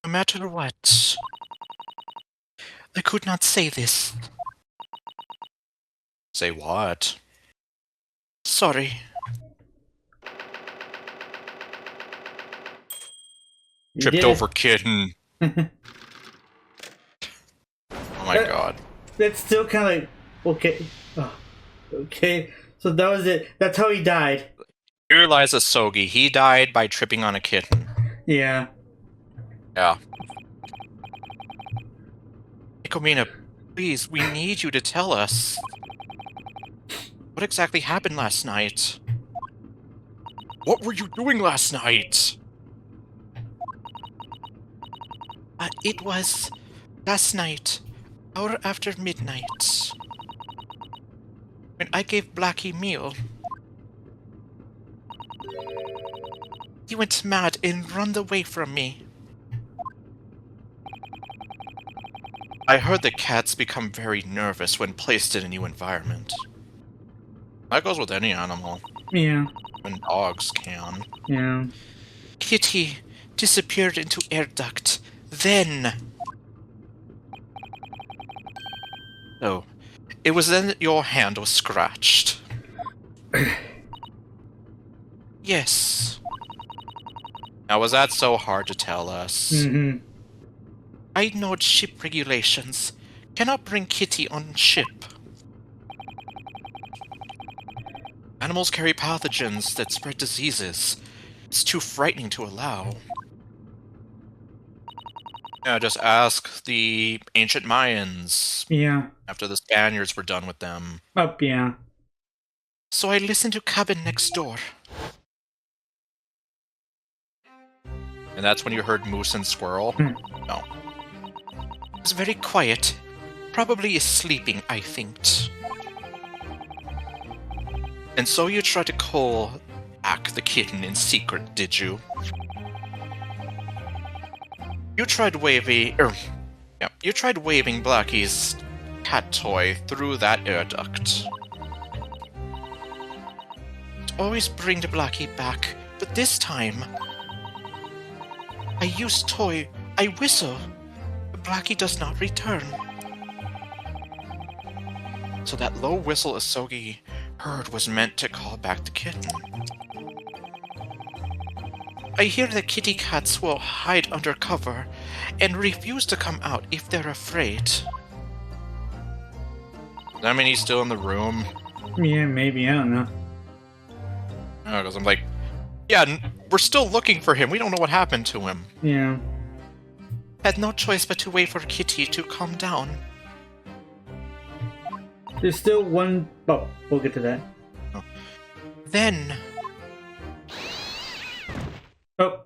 No matter what, I could not say this. Say what? Sorry. You Tripped did. over kitten. Oh my god. That's still kind of like okay. Oh, okay, so that was it. That's how he died. Here lies Asogi. He died by tripping on a kitten. Yeah. Yeah. Ikomina, please, we need you to tell us. What exactly happened last night? What were you doing last night? It was last night, hour after midnight, when I gave Blackie meal. He went mad and run away from me. I heard that cats become very nervous when placed in a new environment. That goes with any animal. Yeah. Even dogs can. Yeah. Kitty disappeared into air duct. Then... Oh. It was then that your hand was scratched. Yes. Now, was that so hard to tell us? Mm-hmm. I know ship regulations. Cannot bring Kitty on ship. Animals carry pathogens that spread diseases. It's too frightening to allow. Yeah, just ask the ancient Mayans. Yeah. After the Spaniards were done with them. Up. Yeah. So I listened to cabin next door. And that's when you heard moose and squirrel? No. It was very quiet. Probably is sleeping, I think. And so you tried to call back the kitten in secret, did you? You tried waving... you tried waving Blackie's cat toy through that air duct. Always bring the Blackie back, but this time... I use toy, I whistle. Blackie does not return. So that low whistle Asogi heard was meant to call back the kitten. I hear that kitty cats will hide under cover and refuse to come out if they're afraid. Does that mean he's still in the room? Yeah, maybe. I don't know. Oh, because I'm like, yeah, we're still looking for him. We don't know what happened to him. Yeah. Had no choice but to wait for Kitty to calm down. There's still one. Oh, we'll get to that. Oh. Then... Oh.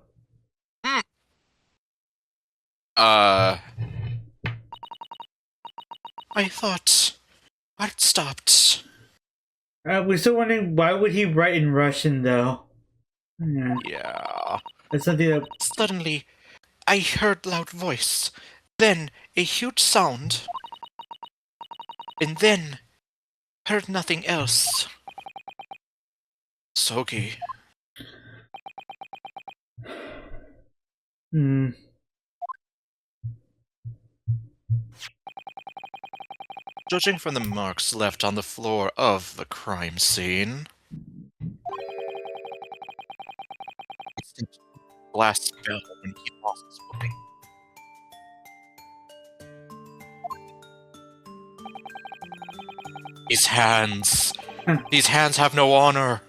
I thought... Art stopped. We're still wondering why would he write in Russian though? Yeah. Yeah. That's something that. Suddenly, I heard loud voice. Then, a huge sound. And then, heard nothing else. Sogi. Hmm. Judging from the marks left on the floor of the crime scene, blast spell when he lost his footing. These hands have no honor.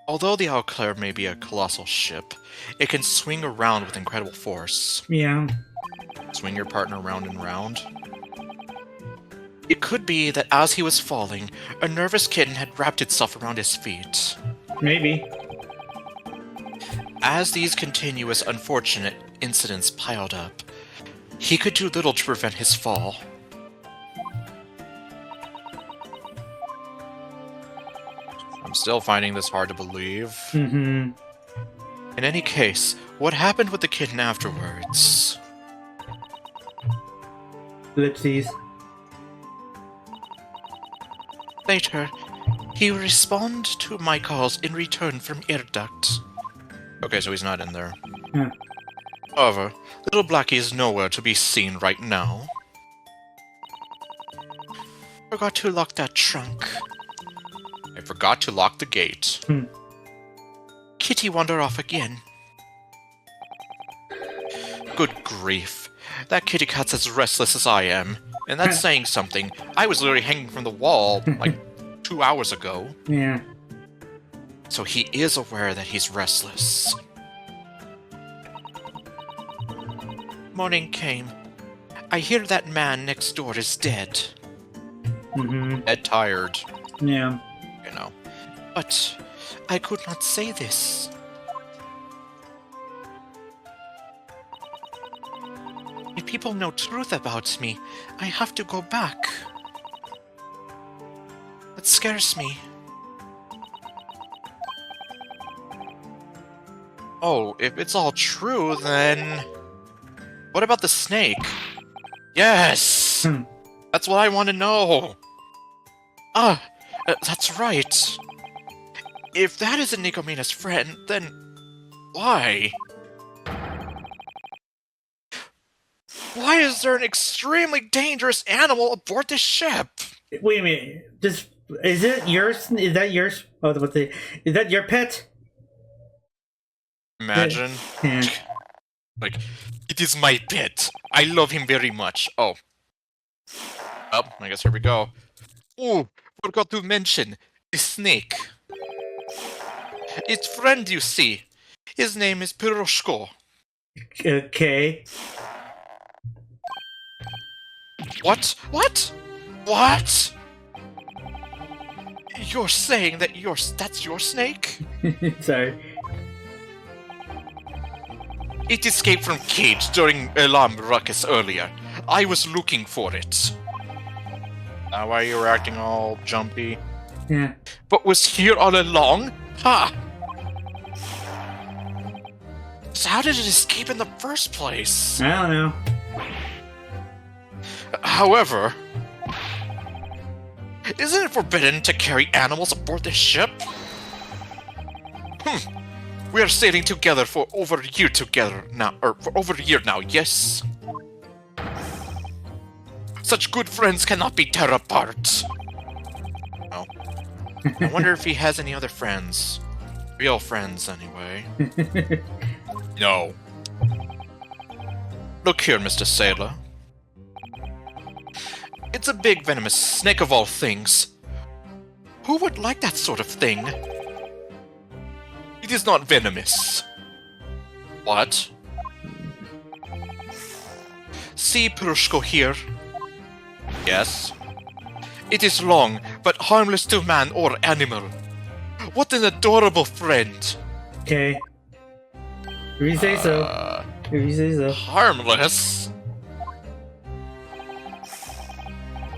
Although the Alclair may be a colossal ship, it can swing around with incredible force. Yeah. Swing your partner round and round. It could be that as he was falling, a nervous kitten had wrapped itself around his feet. Maybe. As these continuous unfortunate incidents piled up, he could do little to prevent his fall. I'm still finding this hard to believe. Mm-hmm. In any case, what happened with the kitten afterwards? Ellipses. Later, he would respond to my calls in return from air duct. Okay, so he's not in there. Huh. However, little Blackie is nowhere to be seen right now. Forgot to lock that trunk. I forgot to lock the gate. Kitty wandered off again. Good grief. That kitty cat's as restless as I am. And that's saying something. I was literally hanging from the wall, like, 2 hours ago. Yeah. So he is aware that he's restless. Morning came. I hear that man next door is dead. Dead tired, Yeah. you know. But I could not say this. If people know truth about me, I have to go back. That scares me. Oh, if it's all true, then... What about the snake? Yes! That's what I want to know! That's right. If that isn't Nikomina's friend, then... why? Why is there an extremely dangerous animal aboard this ship? Wait a minute. Is it yours? Is that yours? Oh, what's the? Is that your pet? Imagine. Yeah. Like, it is my pet. I love him very much. Oh. Oh, I guess here we go. Oh, forgot to mention the snake. Its friend, you see. His name is Piroshko. Okay. What? What? What? You're saying that that's your snake? Sorry. It escaped from cage during alarm ruckus earlier. I was looking for it. Why are you acting all jumpy? Yeah. But was here all along? Ha! So how did it escape in the first place? I don't know. However, isn't it forbidden to carry animals aboard this ship? We are sailing together for over a year now, yes? Such good friends cannot be torn apart. Oh. I wonder if he has any other friends. Real friends, anyway. No. Look here, Mr. Sailor. It's a big venomous snake of all things. Who would like that sort of thing? It is not venomous. What? See Piroshko here? Yes. It is long, but harmless to man or animal. What an adorable friend. Okay. If you say so. If you say so. Harmless?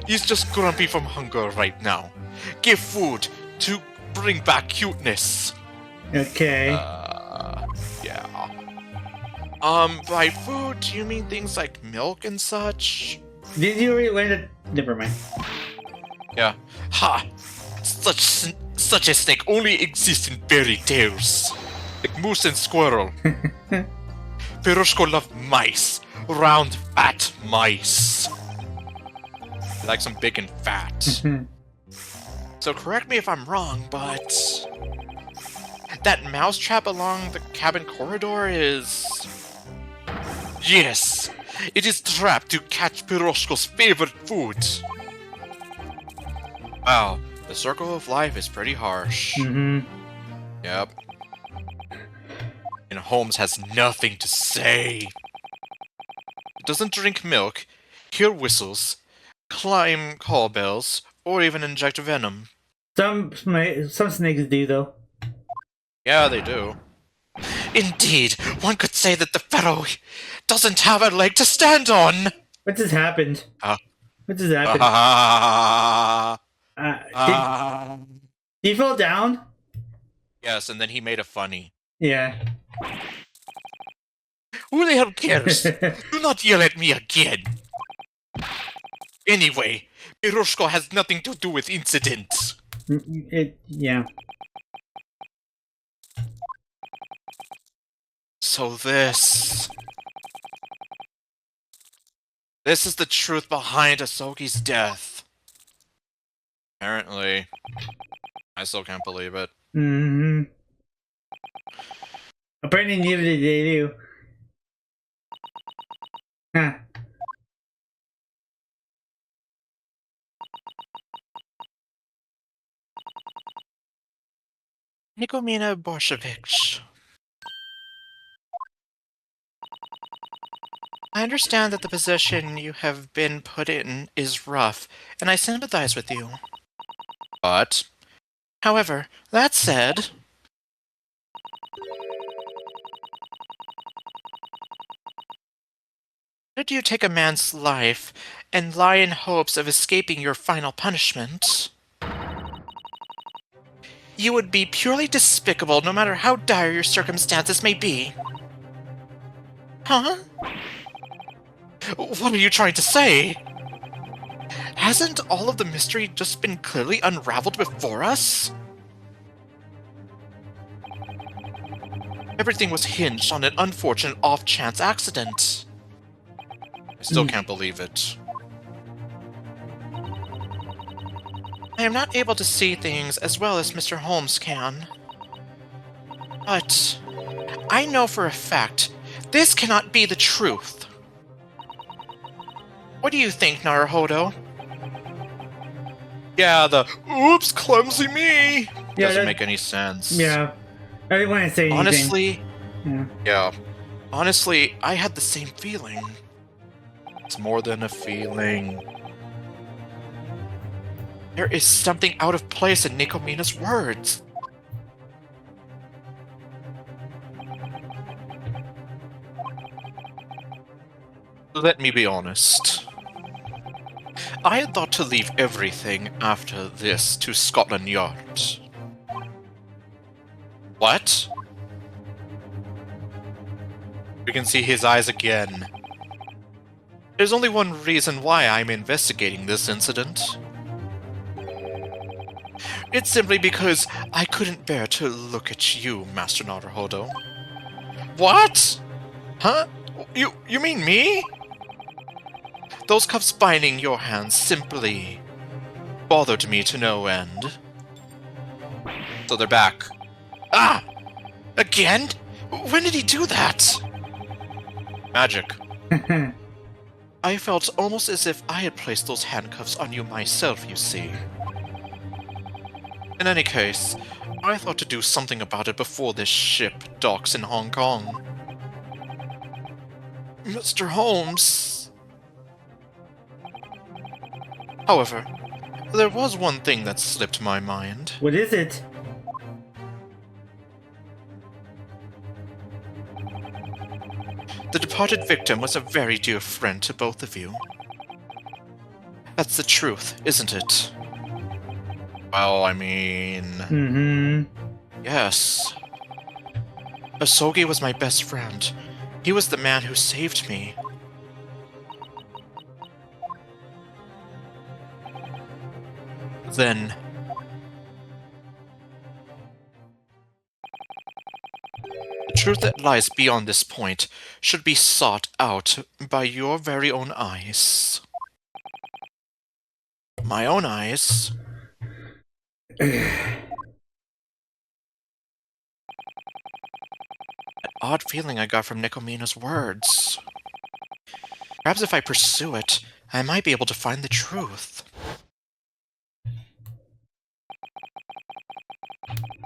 He's just grumpy from hunger right now. Give food to bring back cuteness. Okay. Yeah. By food, do you mean things like milk and such? Did you already learn it? Never mind. Yeah. Ha! Such a snake only exists in fairy tales. Like moose and squirrel. Piroshko loved mice. Round, fat mice. He likes them big and fat. So correct me if I'm wrong, but... that mousetrap along the cabin corridor is... Yes! It is trapped to catch Piroshko's favorite food. Wow, the circle of life is pretty harsh. Yep. And Holmes has nothing to say. Doesn't drink milk, hear whistles, climb call bells, or even inject venom. Some snakes do though. Yeah, they do. Indeed, one could say that the fellow doesn't have a leg to stand on. What just happened? What just happened? Did he fall down? Yes, and then he made a funny. Yeah. Who the hell cares? Do not yell at me again. Anyway, Piroshko has nothing to do with incident. Yeah. So this... This is the truth behind Asogi's death. Apparently. I still can't believe it. Mm-hmm. Apparently neither did they do. Huh. Nikomina Borshevich. I understand that the position you have been put in is rough, and I sympathize with you. But, however, that said... Did you take a man's life and lie in hopes of escaping your final punishment? You would be purely despicable no matter how dire your circumstances may be. Huh? What are you trying to say? Hasn't all of the mystery just been clearly unraveled before us? Everything was hinged on an unfortunate off-chance accident. I still can't believe it. I am not able to see things as well as Mr. Holmes can. But I know for a fact this cannot be the truth. What do you think, Naruhodo? Yeah, the oops, clumsy me doesn't make any sense. Yeah. I didn't want to say anything. Honestly, yeah. Honestly, I had the same feeling. It's more than a feeling. There is something out of place in Nikomina's words. Let me be honest. I had thought to leave everything after this to Scotland Yard. What? We can see his eyes again. There's only one reason why I'm investigating this incident. It's simply because I couldn't bear to look at you, Master Naruhodo. What? Huh? You mean me? Those cuffs binding your hands simply bothered me to no end. So they're back. Ah! Again? When did he do that? Magic. I felt almost as if I had placed those handcuffs on you myself, you see. In any case, I thought to do something about it before this ship docks in Hong Kong. Mr. Holmes... However, there was one thing that slipped my mind. What is it? The departed victim was a very dear friend to both of you. That's the truth, isn't it? Well, I mean... Yes. Asogi was my best friend. He was the man who saved me. Then... the truth that lies beyond this point should be sought out by your very own eyes. My own eyes? That odd feeling I got from Nikomina's words. Perhaps if I pursue it, I might be able to find the truth.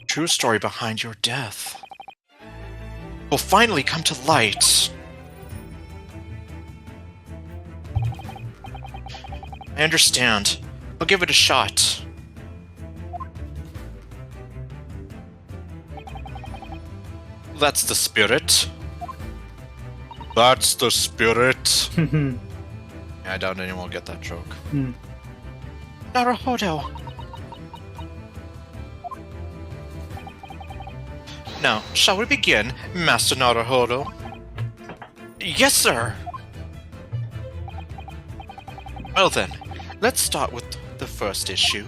True story behind your death will finally come to light. I understand. I'll give it a shot. That's the spirit. That's the spirit. I doubt anyone will get that joke. Naruhodo. Now, shall we begin, Master Naruhodo? Yes, sir! Well then, let's start with the first issue.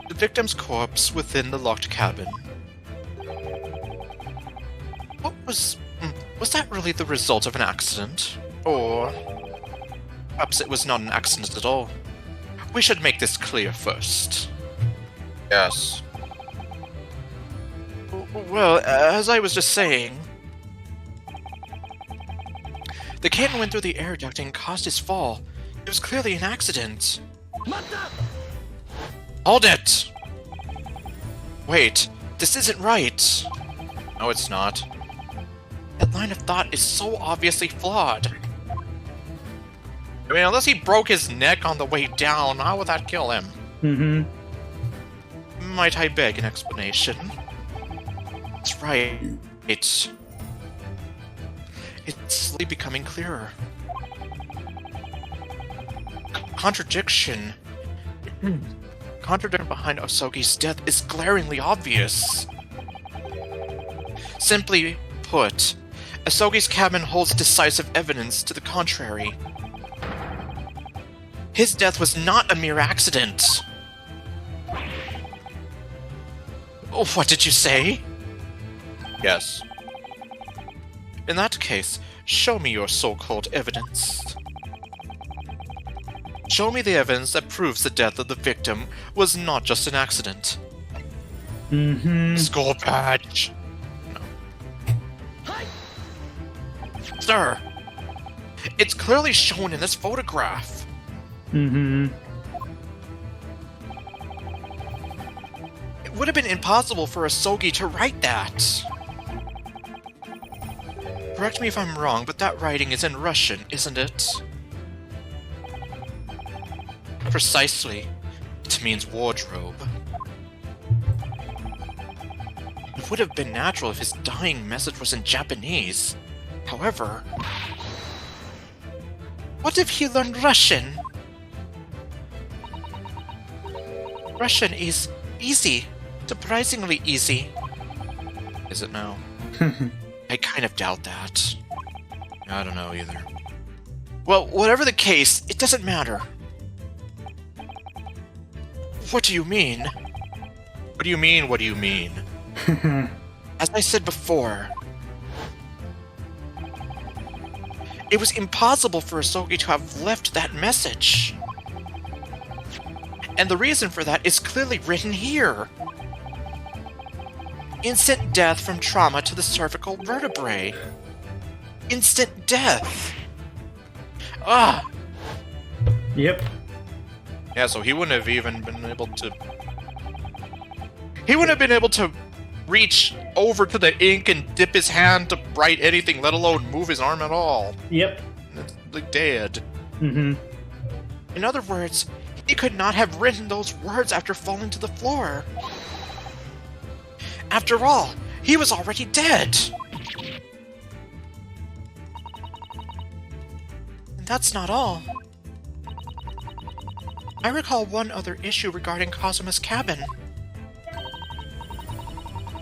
The victim's corpse within the locked cabin. Was that really the result of an accident? Or perhaps it was not an accident at all? We should make this clear first. Yes. Well, as I was just saying, the cannon went through the air duct and caused his fall. It was clearly an accident. Hold it! Wait, this isn't right. No, it's not. That line of thought is so obviously flawed. I mean, unless he broke his neck on the way down, how would that kill him? Mm-hmm. Might I beg an explanation? That's right. It's slowly becoming clearer. Contradiction behind Osogi's death is glaringly obvious. Simply put, Osogi's cabin holds decisive evidence to the contrary. His death was not a mere accident. Oh, what did you say? Yes. In that case, show me your so-called evidence. Show me the evidence that proves the death of the victim was not just an accident. Mm-hmm. Skull patch. No. Sir, it's clearly shown in this photograph. Mm-hmm. It would have been impossible for Asogi to write that. Correct me if I'm wrong, but that writing is in Russian, isn't it? Precisely. It means wardrobe. It would have been natural if his dying message was in Japanese. However, what if he learned Russian? Russian is easy. Surprisingly easy. Is it now? I kind of doubt that. I don't know either. Well, whatever the case, it doesn't matter. What do you mean? What do you mean, what do you mean? As I said before, it was impossible for Asogi to have left that message. And the reason for that is clearly written here. Instant death from trauma to the cervical vertebrae. Instant death. Ah! Yep. Yeah, so he wouldn't have even been able to... He wouldn't have been able to reach over to the ink and dip his hand to write anything, let alone move his arm at all. Yep. It's like dead. Mm-hmm. In other words, he could not have written those words after falling to the floor. After all, he was already dead. And that's not all. I recall one other issue regarding Kazuma's cabin.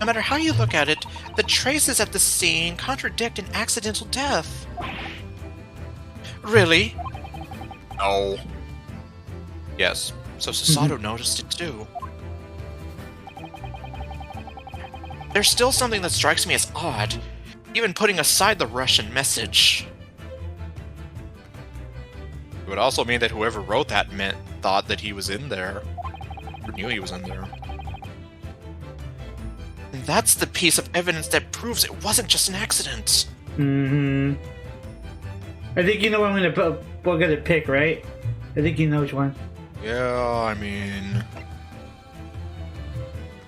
No matter how you look at it, the traces at the scene contradict an accidental death. Really? No. Yes, so Susato noticed it too. There's still something that strikes me as odd, even putting aside the Russian message. It would also mean that whoever wrote that thought that he was in there, or knew he was in there. And that's the piece of evidence that proves it wasn't just an accident. Mm-hmm. I think you know what we're gonna pick, right? I think you know which one. Yeah, I mean...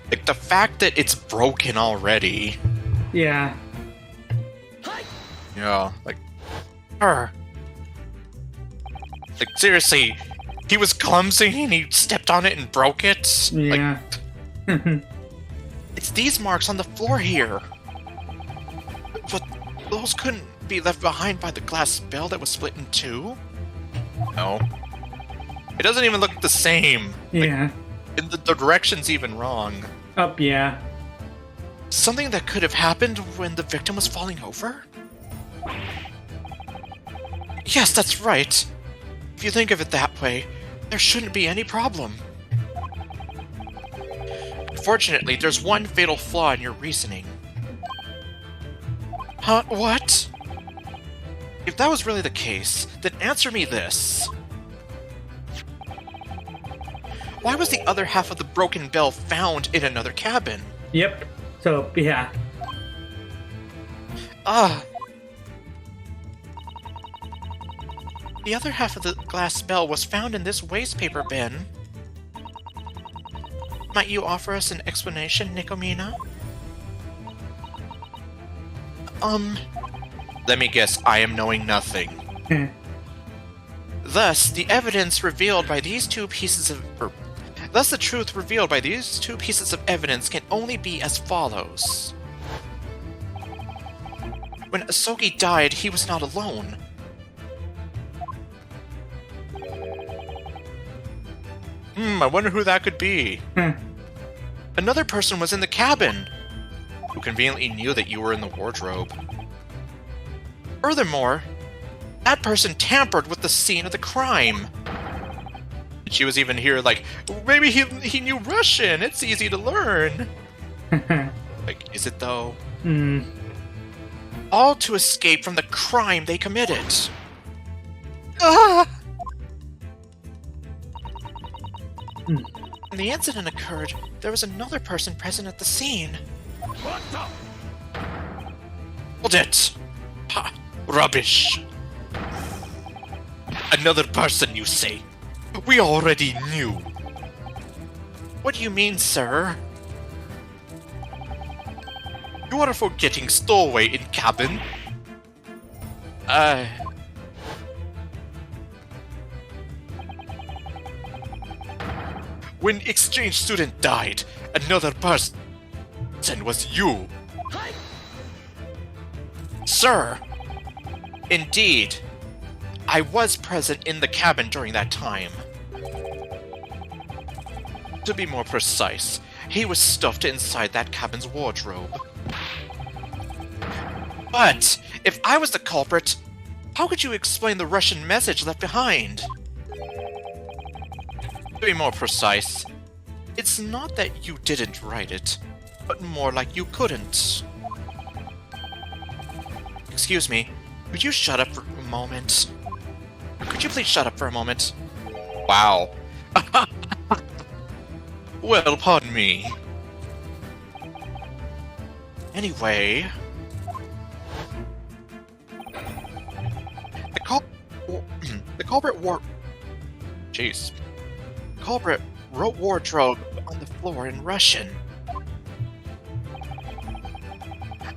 Like, the fact that it's broken already... Yeah. Yeah, like... Like, seriously, he was clumsy and he stepped on it and broke it? Yeah. Like, it's these marks on the floor here. But those couldn't be left behind by the glass bell that was split in two? No. It doesn't even look the same. Yeah. Like, the direction's even wrong. Up, yeah. Something that could have happened when the victim was falling over? Yes, that's right. If you think of it that way, there shouldn't be any problem. Unfortunately, there's one fatal flaw in your reasoning. Huh? What? If that was really the case, then answer me this. Why was the other half of the broken bell found in another cabin? Yep. So, yeah. The other half of the glass bell was found in this waste paper bin. Might you offer us an explanation, Nikomina? Let me guess, I am knowing nothing. Thus, the evidence revealed by these two pieces of... Thus, the truth revealed by these two pieces of evidence can only be as follows. When Asogi died, he was not alone. I wonder who that could be. Another person was in the cabin, who conveniently knew that you were in the wardrobe. Furthermore, that person tampered with the scene of the crime. She was even here like, maybe he knew Russian, it's easy to learn. Like, is it though? All to escape from the crime they committed. When the incident occurred, there was another person present at the scene. Hold it! Ha! Rubbish! Another person, you say? We already knew. What do you mean, sir? You are forgetting stowaway in cabin. When exchange student died, another person was you. Sir! Indeed. I was present in the cabin during that time. To be more precise, he was stuffed inside that cabin's wardrobe. But, if I was the culprit, how could you explain the Russian message left behind? To be more precise, it's not that you didn't write it, but more like you couldn't. Excuse me, could you shut up for a moment? Could you please shut up for a moment? Wow. Well, pardon me. Anyway... The culprit wore... Jeez. The culprit wrote wardrobe on the floor in Russian.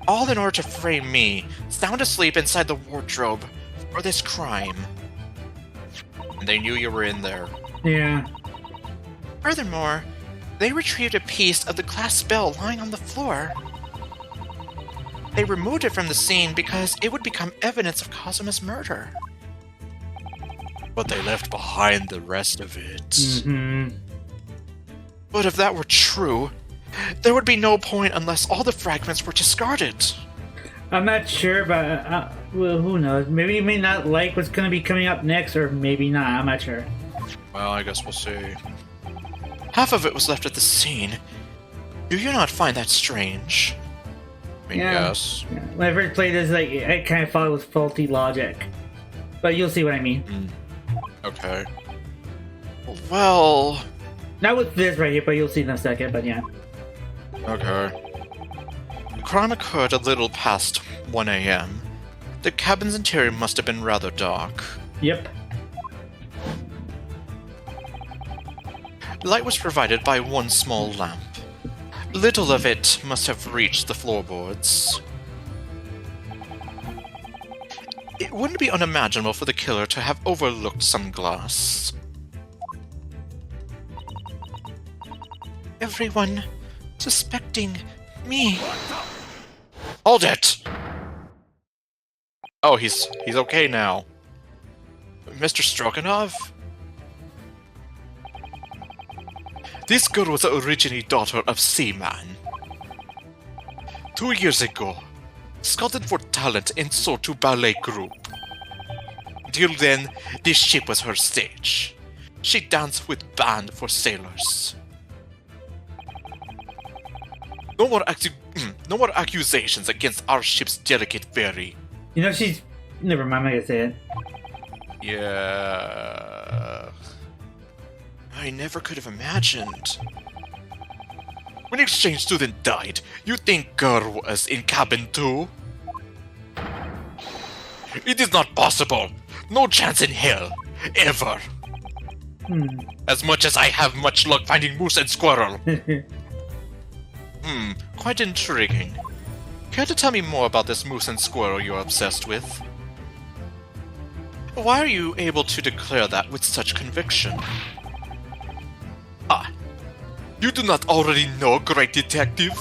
All in order to frame me, sound asleep inside the wardrobe, for this crime. And they knew you were in there. Yeah. Furthermore, they retrieved a piece of the glass bell lying on the floor. They removed it from the scene because it would become evidence of Kazuma's murder. But they left behind the rest of it. But if that were true, there would be no point unless all the fragments were discarded. I'm not sure, but well, who knows? Maybe you may not like what's going to be coming up next, or maybe not. I'm not sure. Well, I guess we'll see. Half of it was left at the scene. Do you not find that strange? I mean, yes. Yeah. When I first played this, like, I kind of thought it was faulty logic. But you'll see what I mean. Okay. Well... Not with this right here, but you'll see in a second, but yeah. Okay. The crime occurred a little past 1 a.m. The cabin's interior must have been rather dark. Yep. Light was provided by one small lamp. Little of it must have reached the floorboards. It wouldn't be unimaginable for the killer to have overlooked some glass. Everyone suspecting me. Hold it! Oh, he's okay now. Mr. Stroganov? This girl was originally daughter of Seaman. 2 years ago, scouted for talent in Sotu Ballet Group. Till then, this ship was her stage. She danced with band for sailors. No more acting. No more accusations against our ship's delicate fairy. You know, she's. Never mind, I'm not gonna say it. Yeah. I never could have imagined. When exchange student died, you think girl was in cabin too? It is not possible. No chance in hell. Ever. As much as I have much luck finding moose and squirrel. Quite intriguing. Care to tell me more about this moose and squirrel you're obsessed with? Why are you able to declare that with such conviction? Ah, you do not already know, great detective?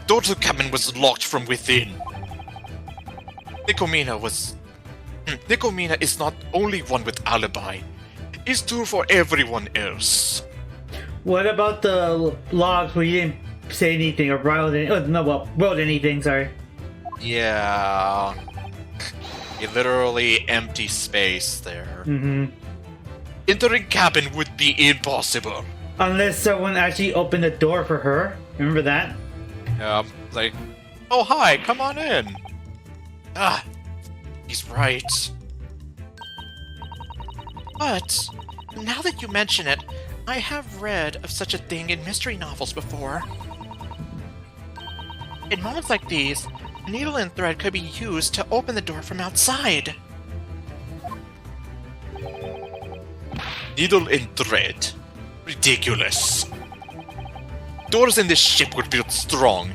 Daughter cabin was locked from within. Nicomina is not only one with alibi. It's true for everyone else. What about the logs where you didn't say anything or wrote anything, sorry. Yeah. A literally empty space there. Entering cabin would be impossible. Unless someone actually opened the door for her. Remember that? Yeah, like, oh hi, come on in. Ah, he's right. But, now that you mention it, I have read of such a thing in mystery novels before. In moments like these, a needle and thread could be used to open the door from outside. Needle and thread? Ridiculous. Doors in this ship were built strong,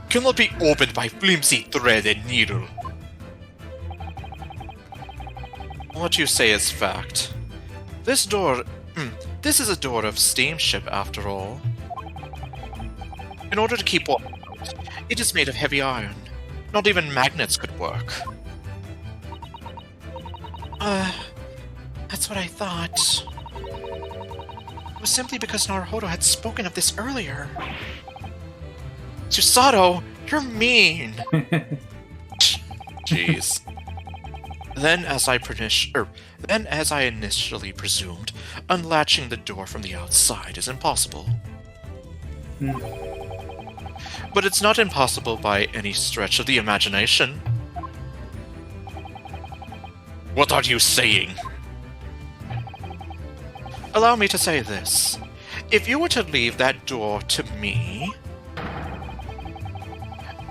cannot be opened by flimsy thread and needle. What you say is fact. This is a door of steamship after all. In order to keep water out, it is made of heavy iron. Not even magnets could work. That's what I thought. It was simply because Naruhodo had spoken of this earlier. Susato, you're mean! Jeez. Then, as I initially presumed, unlatching the door from the outside is impossible. But it's not impossible by any stretch of the imagination. What are you saying? Allow me to say this. If you were to leave that door to me,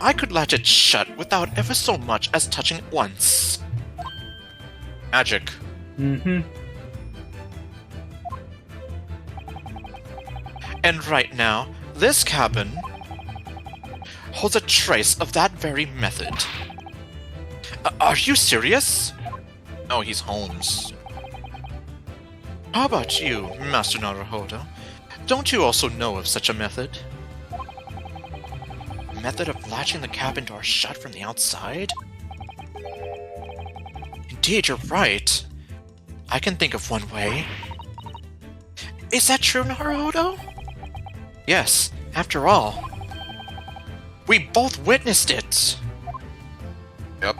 I could latch it shut without ever so much as touching it once. Magic. And right now, this cabin holds a trace of that very method. Are you serious? Oh, he's Holmes. How about you, Master Naruhodo? Don't you also know of such a method? A method of latching the cabin door shut from the outside? Indeed, you're right. I can think of one way. Is that true, Naruhodo? Yes, after all. We both witnessed it! Yep.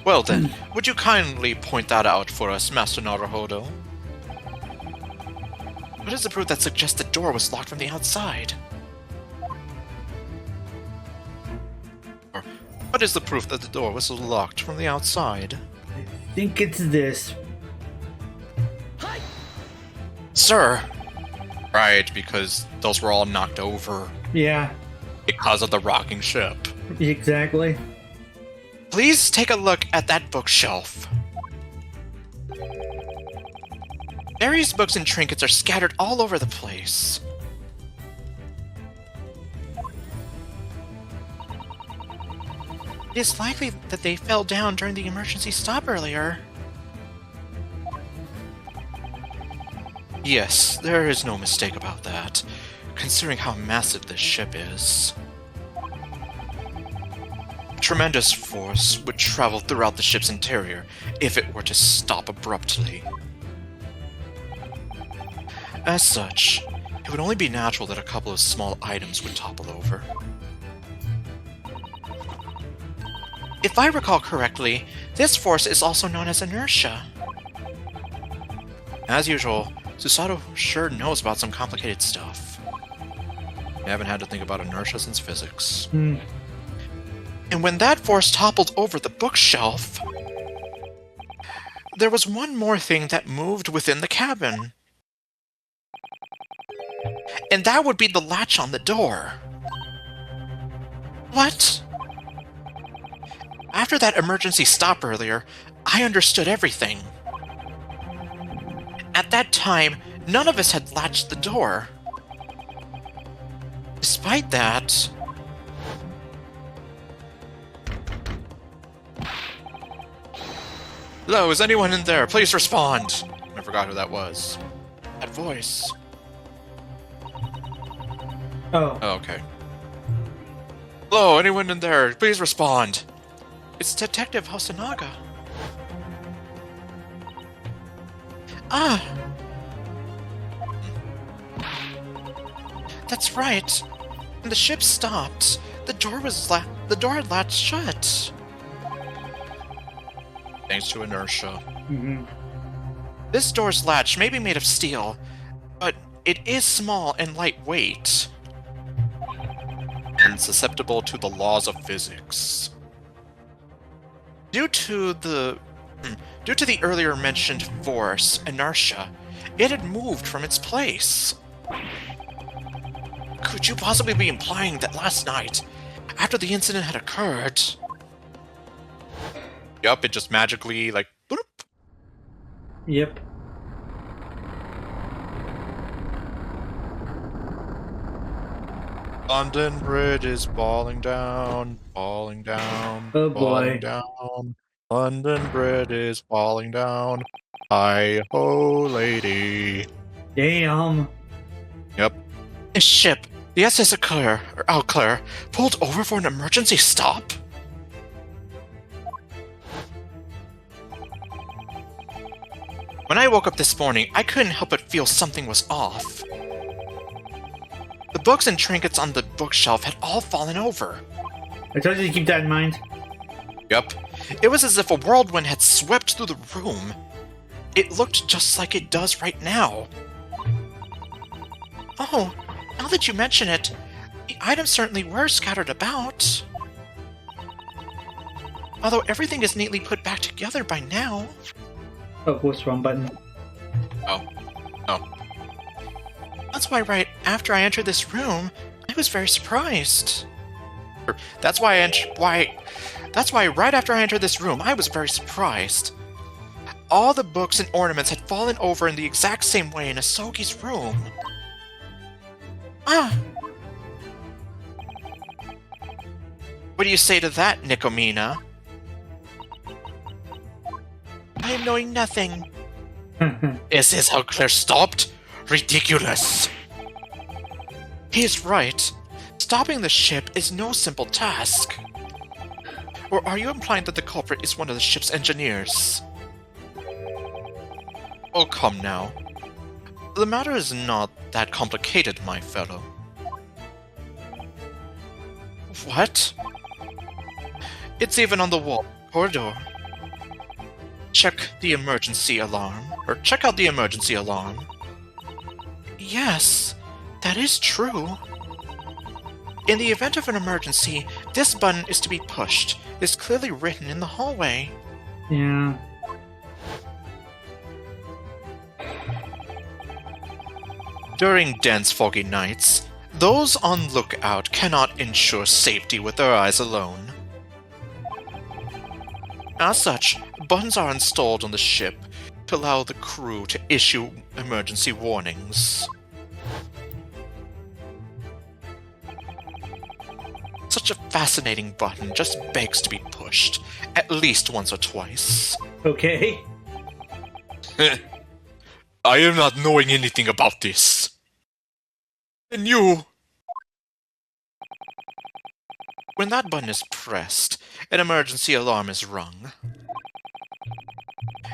Well then, would you kindly point that out for us, Master Naruhodo? What is the proof that suggests the door was locked from the outside? Or what is the proof that the door was locked from the outside? I think it's this. Sir! Right, because those were all knocked over. Yeah, Because of the rocking ship. exactly. Please take a look at that bookshelf. Various books and trinkets are scattered all over the place. It is likely that they fell down during the emergency stop earlier. Yes, there is no mistake about that, considering how massive this ship is. Tremendous force would travel throughout the ship's interior if it were to stop abruptly. As such, it would only be natural that a couple of small items would topple over. If I recall correctly, this force is also known as inertia. As usual, Susato sure knows about some complicated stuff. I haven't had to think about inertia since physics. Hmm. And when that force toppled over the bookshelf, there was one more thing that moved within the cabin. And that would be the latch on the door. What? After that emergency stop earlier, I understood everything. At that time, none of us had latched the door. Despite that... Hello, is anyone in there? Please respond! I forgot who that was. That voice. Oh. Oh, okay. Hello, anyone in there? Please respond. It's Detective Hosonaga. Ah! That's right. When the ship stopped, the door had latched shut. Thanks to inertia. Mm-hmm. This door's latch may be made of steel, but it is small and lightweight, and susceptible to the laws of physics. Due to the earlier mentioned force, inertia, it had moved from its place. Could you possibly be implying that last night, after the incident had occurred... Yup, it just magically, like, bloop. Yep. London Bridge is falling down, falling down, Oh falling boy. down. London Bridge is falling down. Hi-ho, lady. Damn. Yep. This ship, the SS Alclair, pulled over for an emergency stop? When I woke up this morning, I couldn't help but feel something was off. The books and trinkets on the bookshelf had all fallen over. I told you to keep that in mind. Yup. It was as if a whirlwind had swept through the room. It looked just like it does right now. Oh, now that you mention it, the items certainly were scattered about. Although everything is neatly put back together by now. Oh, what's wrong button? Oh. That's why right after I entered this room, I was very surprised. That's why right after I entered this room, I was very surprised. All the books and ornaments had fallen over in the exact same way in Asogi's room. Ah! What do you say to that, Nikomina? I am knowing nothing. Is this how Claire stopped? Ridiculous! He is right. Stopping the ship is no simple task. Or are you implying that the culprit is one of the ship's engineers? Oh, come now. The matter is not that complicated, my fellow. What? It's even on the wall corridor. Check the emergency alarm. Or check out the emergency alarm. Yes, that is true. In the event of an emergency, this button is to be pushed. It's clearly written in the hallway. Yeah. During dense, foggy nights, those on lookout cannot ensure safety with their eyes alone. As such, buttons are installed on the ship to allow the crew to issue emergency warnings. Such a fascinating button just begs to be pushed, at least once or twice. Okay. I am not knowing anything about this. And you... When that button is pressed, an emergency alarm is rung.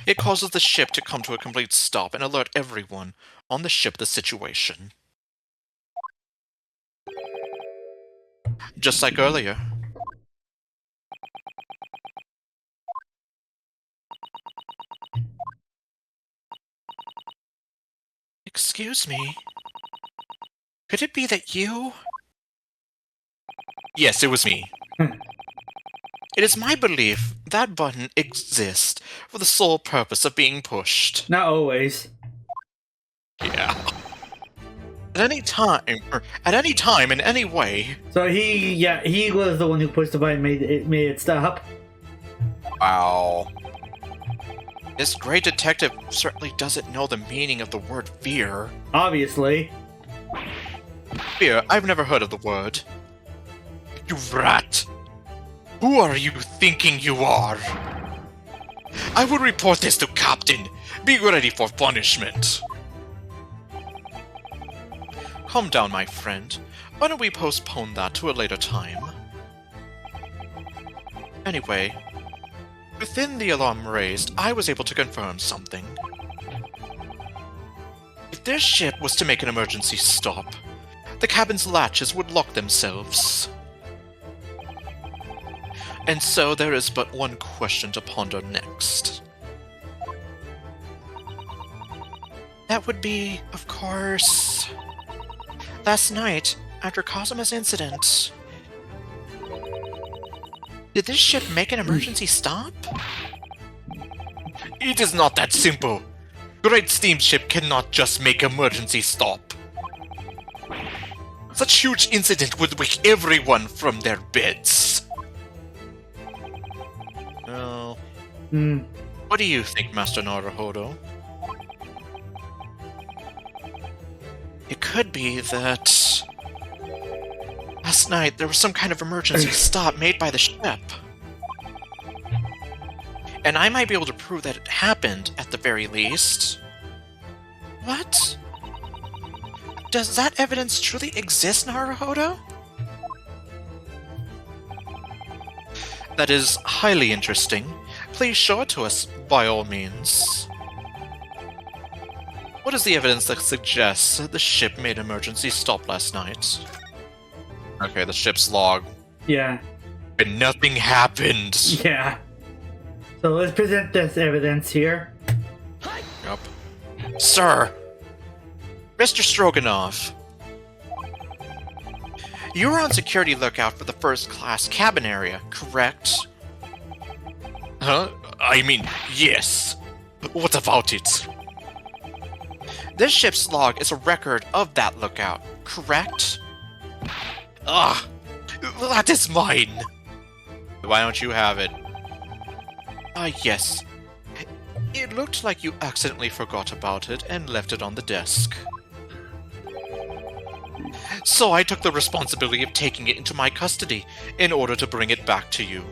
It causes the ship to come to a complete stop and alert everyone on the ship the situation. Just like earlier. Excuse me. Could it be that you... Yes, it was me. It is my belief that button exists for the sole purpose of being pushed. Not always. Yeah. At any time, in any way. So he was the one who pushed the button, made it stop. Wow. This great detective certainly doesn't know the meaning of the word fear. Obviously. Fear? I've never heard of the word. You rat! Who are you thinking you are? I will report this to Captain. Be ready for punishment. Calm down, my friend. Why don't we postpone that to a later time? Anyway, within the alarm raised, I was able to confirm something. If this ship was to make an emergency stop, the cabin's latches would lock themselves. And so there is but one question to ponder next. That would be, of course, last night, after Kazuma's incident, did this ship make an emergency stop? It is not that simple. Great steamship cannot just make emergency stop. Such huge incident would wake everyone from their beds. Oh. What do you think, Master Naruhodo? It could be that last night there was some kind of emergency stop made by the ship. And I might be able to prove that it happened, at the very least. What? Does that evidence truly exist, Naruhodo? That is highly interesting. Please show it to us, by all means. What is the evidence that suggests that the ship made an emergency stop last night? Okay, the ship's log. Yeah. And nothing happened. Yeah. So let's present this evidence here. Yup. Sir! Mr. Stroganoff. You were on security lookout for the first class cabin area, correct? Huh? I mean, yes. What about it? This ship's log is a record of that lookout, correct? Ah, that is mine! Why don't you have it? Yes. It looked like you accidentally forgot about it and left it on the desk. So I took the responsibility of taking it into my custody in order to bring it back to you.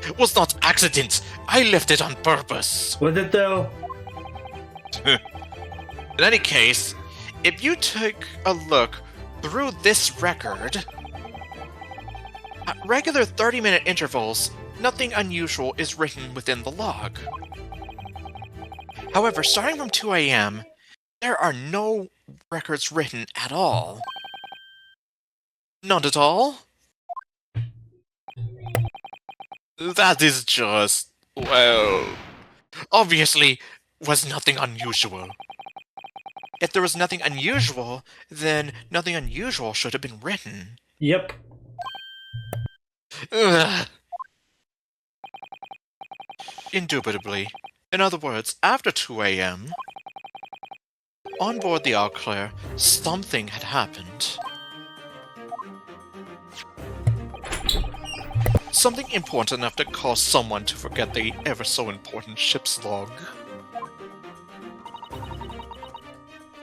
It was not accident. I left it on purpose. Was it though? In any case, if you take a look through this record, at regular 30-minute intervals, nothing unusual is written within the log. However, starting from 2 a.m., there are no records written at all. Not at all? That is just, well, obviously was nothing unusual. If there was nothing unusual, then nothing unusual should have been written. Yep. Ugh. Indubitably. In other words, after 2 a.m., on board the Eau Claire, something had happened. Something important enough to cause someone to forget the ever-so-important ship's log.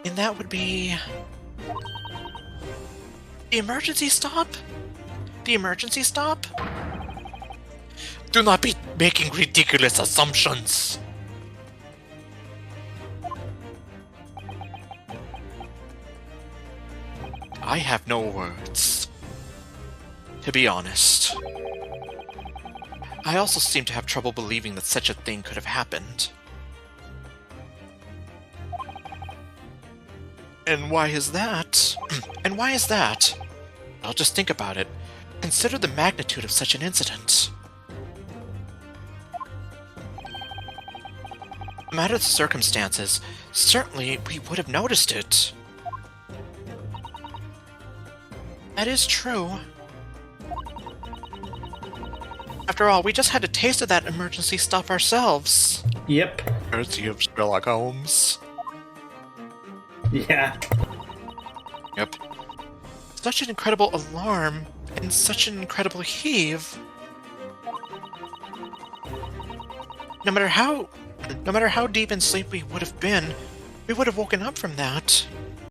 And that would be... the emergency stop? The emergency stop? Do not be making ridiculous assumptions! I have no words. To be honest. I also seem to have trouble believing that such a thing could have happened. And why is that? And why is that? Well, just think about it. Consider the magnitude of such an incident. No matter the circumstances, certainly we would have noticed it. That is true. After all, we just had a taste of that emergency stuff ourselves. Yep. Courtesy of Sherlock Holmes. Yeah. Yep. Such an incredible alarm, and such an incredible heave. No matter how deep in sleep we would have been, we would have woken up from that.